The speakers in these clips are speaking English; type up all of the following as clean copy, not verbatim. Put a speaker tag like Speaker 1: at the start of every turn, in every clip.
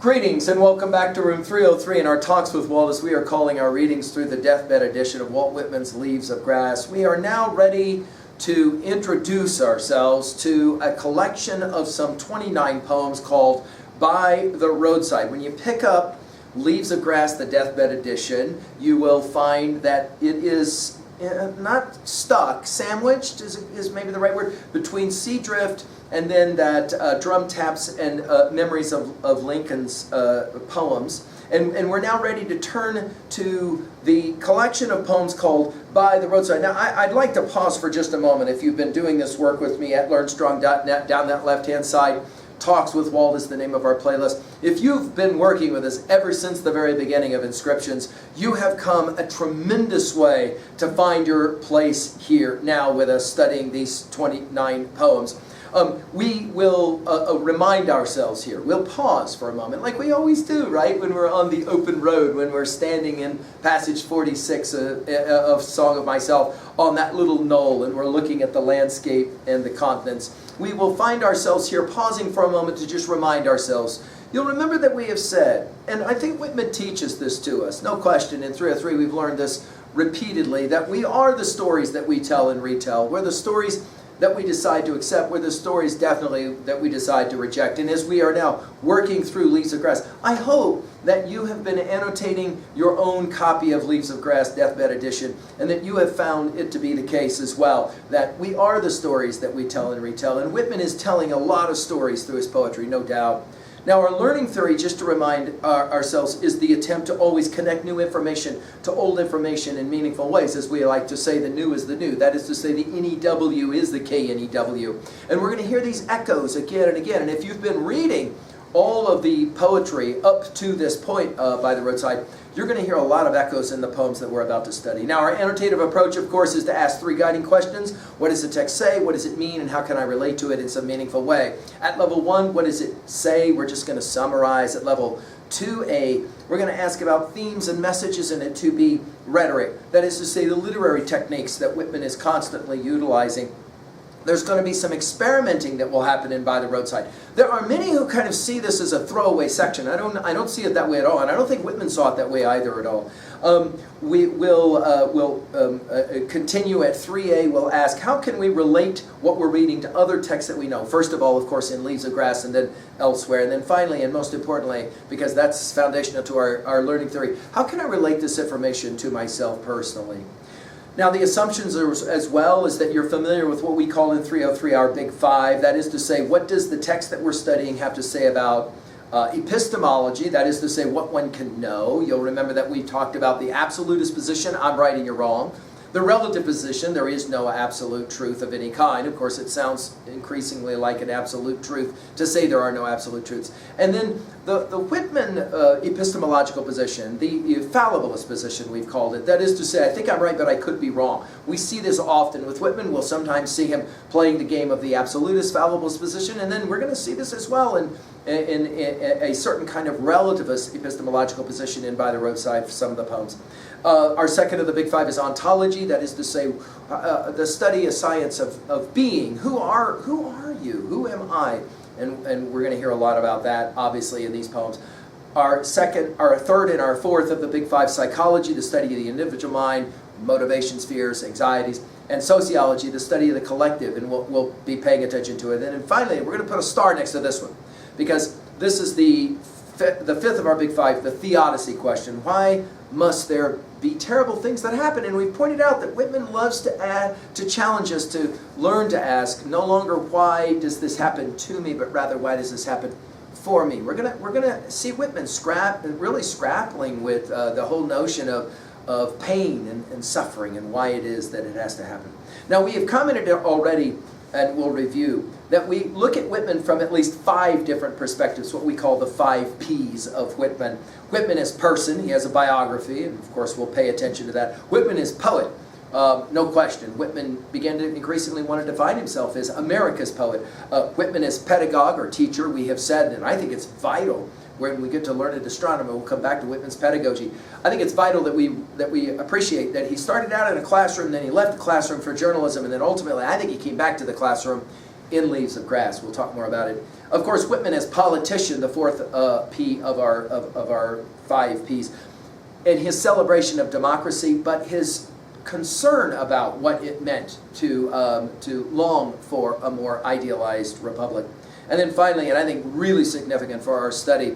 Speaker 1: Greetings and welcome back to room 303 in our Talks with Walt as we are calling our readings through the deathbed edition of Walt Whitman's Leaves of Grass. We are now ready to introduce ourselves to a collection of some 29 poems called By the Roadside. When you pick up Leaves of Grass, the deathbed edition, you will find that it is not stuck, sandwiched is maybe the right word, between Sea Drift and then that Drum Taps and Memories of Lincoln's poems. And we're now ready to turn to the collection of poems called By the Roadside. Now, I'd like to pause for just a moment. If you've been doing this work with me at learnstrong.net, down that left-hand side, Talks with Walt is the name of our playlist. If you've been working with us ever since the very beginning of Inscriptions, you have come a tremendous way to find your place here now with us studying these 29 poems. We will remind ourselves here. We'll pause for a moment, like we always do, right? When we're on the open road, when we're standing in passage 46 of Song of Myself on that little knoll, and we're looking at the landscape and the continents. We will find ourselves here pausing for a moment to just remind ourselves. You'll remember that we have said, and I think Whitman teaches this to us, no question, in 303 we've learned this repeatedly, that we are the stories that we tell and retell. We're the stories that we decide to accept, we're the stories definitely that we decide to reject. And as we are now working through Leaves of Grass, I hope that you have been annotating your own copy of Leaves of Grass Deathbed Edition, and that you have found it to be the case as well, that we are the stories that we tell and retell. And Whitman is telling a lot of stories through his poetry, no doubt. Now, our learning theory, just to remind ourselves, is the attempt to always connect new information to old information in meaningful ways. As we like to say, the new is the new. That is to say, the NEW is the KNEW. And we're going to hear these echoes again and again. And if you've been reading all of the poetry up to this point by the roadside, you're going to hear a lot of echoes in the poems that we're about to study. Now, our annotative approach, of course, is to ask three guiding questions. What does the text say? What does it mean? And how can I relate to it in some meaningful way? At level 1, what does it say? We're just going to summarize. At level 2A, we're going to ask about themes and messages, and at 2B, rhetoric. That is to say, the literary techniques that Whitman is constantly utilizing. There's going to be some experimenting that will happen in By the Roadside. There are many who kind of see this as a throwaway section. I don't see it that way at all, and I don't think Whitman saw it that way either at all. We will continue at 3A. We'll ask, how can we relate what we're reading to other texts that we know? First of all, of course, in Leaves of Grass, and then elsewhere. And then finally, and most importantly, because that's foundational to our learning theory, how can I relate this information to myself personally? Now, the assumptions are, as well, is that you're familiar with what we call in 303 our Big Five. That is to say, what does the text that we're studying have to say about epistemology? That is to say, what one can know. You'll remember that we talked about the absolutist position, I'm right and you're wrong. The relative position, there is no absolute truth of any kind. Of course, it sounds increasingly like an absolute truth to say there are no absolute truths. And then the Whitman epistemological position, the fallibilist position we've called it, that is to say, I think I'm right, but I could be wrong. We see this often with Whitman. We'll sometimes see him playing the game of the absolutist fallibilist position, and then we're going to see this as well in a certain kind of relativist epistemological position in By the Roadside for some of the poems. Our second of the Big Five is ontology. That is to say, the study, a science of being. Who are you? Who am I? And we're going to hear a lot about that, obviously, in these poems. Our third and our fourth of the Big Five, psychology, the study of the individual mind, motivations, fears, anxieties, and sociology, the study of the collective, and we'll be paying attention to it. And then finally, we're going to put a star next to this one, because this is the fifth of our Big Five, the theodicy question. Why must there be terrible things that happen? And we've pointed out that Whitman loves to challenge us to learn to ask no longer why does this happen to me, but rather why does this happen for me? We're gonna see Whitman really scrappling with the whole notion of pain and suffering and why it is that it has to happen. Now, we have commented already, and we'll review, that we look at Whitman from at least 5 different perspectives, what we call the 5 Ps of Whitman. Whitman is person, he has a biography, and of course we'll pay attention to that. Whitman is poet, no question. Whitman began to increasingly want to define himself as America's poet. Whitman is pedagogue or teacher, we have said, and I think it's vital when we get to learned astronomy. We'll come back to Whitman's pedagogy. I think it's vital that we appreciate that he started out in a classroom, then he left the classroom for journalism, and then ultimately I think he came back to the classroom in Leaves of Grass. We'll talk more about it. Of course, Whitman as politician, the fourth P of our 5 Ps, in his celebration of democracy, but his concern about what it meant to long for a more idealized republic. And then finally, and I think really significant for our study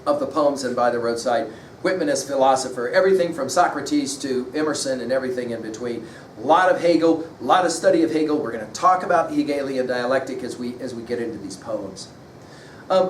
Speaker 1: of the poems and By the Roadside, Whitman as philosopher, everything from Socrates to Emerson and everything in between. A lot of Hegel, a lot of study of Hegel. We're going to talk about Hegelian dialectic as we get into these poems.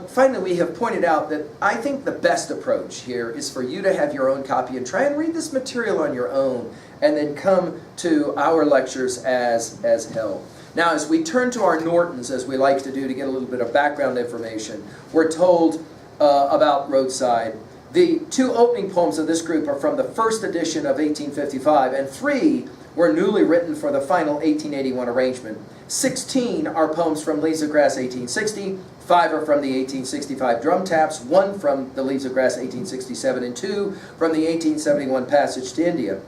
Speaker 1: Finally, we have pointed out that I think the best approach here is for you to have your own copy and try and read this material on your own, and then come to our lectures as held. Now, as we turn to our Nortons, as we like to do to get a little bit of background information, we're told about Roadside. The 2 opening poems of this group are from the first edition of 1855, and 3 were newly written for the final 1881 arrangement. 16 are poems from Leaves of Grass 1860, 5 are from the 1865 Drum Taps, 1 from the Leaves of Grass 1867, and 2 from the 1871 Passage to India.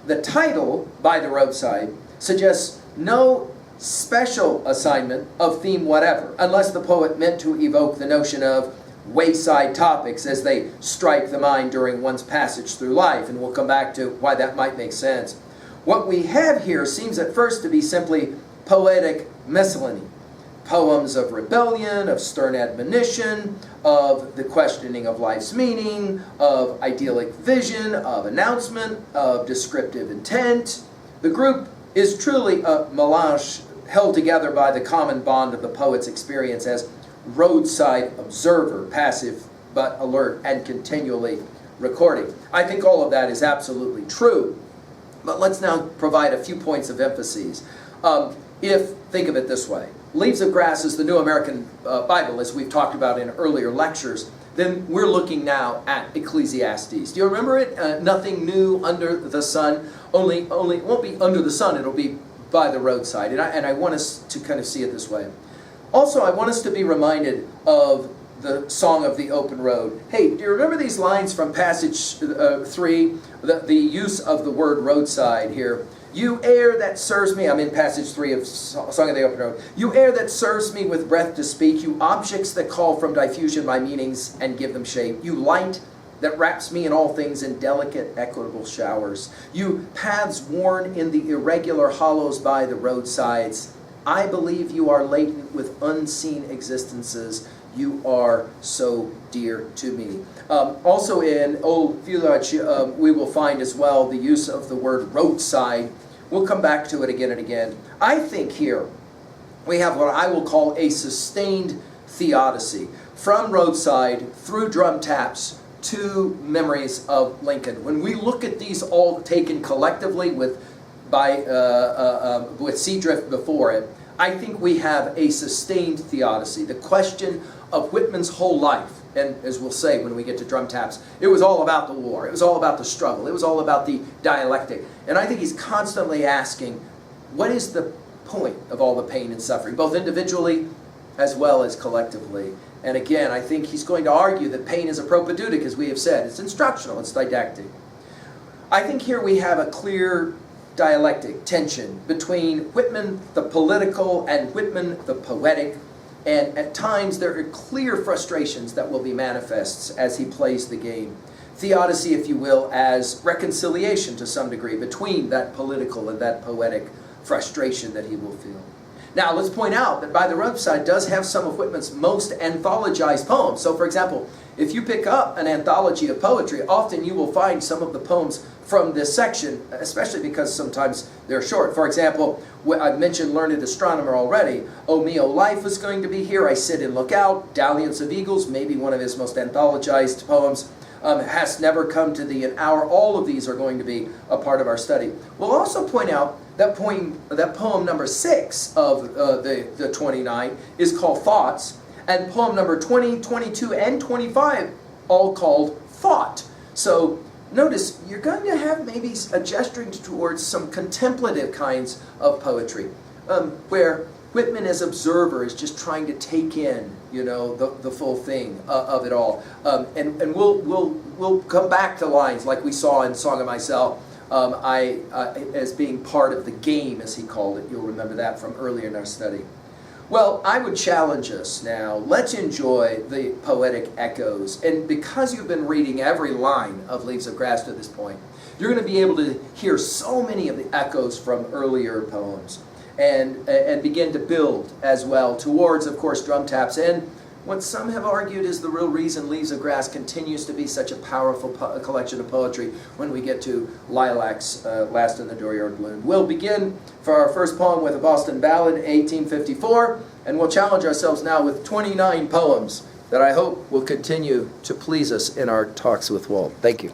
Speaker 1: The title, By the Roadside, suggests no special assignment of theme whatever, unless the poet meant to evoke the notion of wayside topics as they strike the mind during one's passage through life, and we'll come back to why that might make sense. What we have here seems at first to be simply poetic miscellany. Poems of rebellion, of stern admonition, of the questioning of life's meaning, of idyllic vision, of announcement, of descriptive intent. The group is truly a melange held together by the common bond of the poet's experience as roadside observer, passive but alert and continually recording. I think all of that is absolutely true. But let's now provide a few points of emphasis. Think of it this way. Leaves of Grass is the New American Bible, as we've talked about in earlier lectures. Then we're looking now at Ecclesiastes. Do you remember it? Nothing new under the sun. Only it won't be under the sun, it'll be by the roadside. And I want us to kind of see it this way. Also, I want us to be reminded of the Song of the Open Road. Hey, do you remember these lines from passage 3? The use of the word roadside here. You air that serves me, I'm in passage 3 of Song of the Open Road. You air that serves me with breath to speak. You objects that call from diffusion my meanings and give them shape. You light that wraps me in all things in delicate, equitable showers. You paths worn in the irregular hollows by the roadsides. I believe you are latent with unseen existences. You are so dear to me. Also in Old Village, we will find as well the use of the word roadside. We'll come back to it again and again. I think here we have what I will call a sustained theodicy. From Roadside, through Drum Taps, to Memories of Lincoln. When we look at these all taken collectively with Seadrift before it, I think we have a sustained theodicy. The question of Whitman's whole life, and as we'll say when we get to Drum Taps, it was all about the war. It was all about the struggle. It was all about the dialectic. And I think he's constantly asking, what is the point of all the pain and suffering, both individually as well as collectively? And again, I think he's going to argue that pain is a propedeutic, as we have said. It's instructional, it's didactic. I think here we have a clear dialectic tension between Whitman the political and Whitman the poetic, and at times there are clear frustrations that will be manifests as he plays the game. Theodicy, if you will, as reconciliation to some degree between that political and that poetic frustration that he will feel. Now, let's point out that By the Roadside does have some of Whitman's most anthologized poems. So, for example, if you pick up an anthology of poetry, often you will find some of the poems from this section, especially because sometimes they're short. For example, I've mentioned Learned Astronomer already. O Mio Life is going to be here. I Sit and Look Out. Dalliance of Eagles, maybe one of his most anthologized poems. Hast Never Come to Thee an Hour. All of these are going to be a part of our study. We'll also point out that poem number 6 of the 29 is called Thoughts, and poem number 20, 22, and 25 all called Thought. So notice you're going to have maybe a gesturing towards some contemplative kinds of poetry, where Whitman as observer is just trying to take in, the full thing of it all. And we'll come back to lines like we saw in Song of Myself, as being part of the game, as he called it. You'll remember that from earlier in our study. Well, I would challenge us now. Let's enjoy the poetic echoes. And because you've been reading every line of Leaves of Grass to this point, you're going to be able to hear so many of the echoes from earlier poems and begin to build as well towards, of course, drum taps. And what some have argued is the real reason Leaves of Grass continues to be such a powerful collection of poetry when we get to Lilacs, Last in the Dooryard Bloom. We'll begin for our first poem with a Boston Ballad, 1854, and we'll challenge ourselves now with 29 poems that I hope will continue to please us in our talks with Walt. Thank you.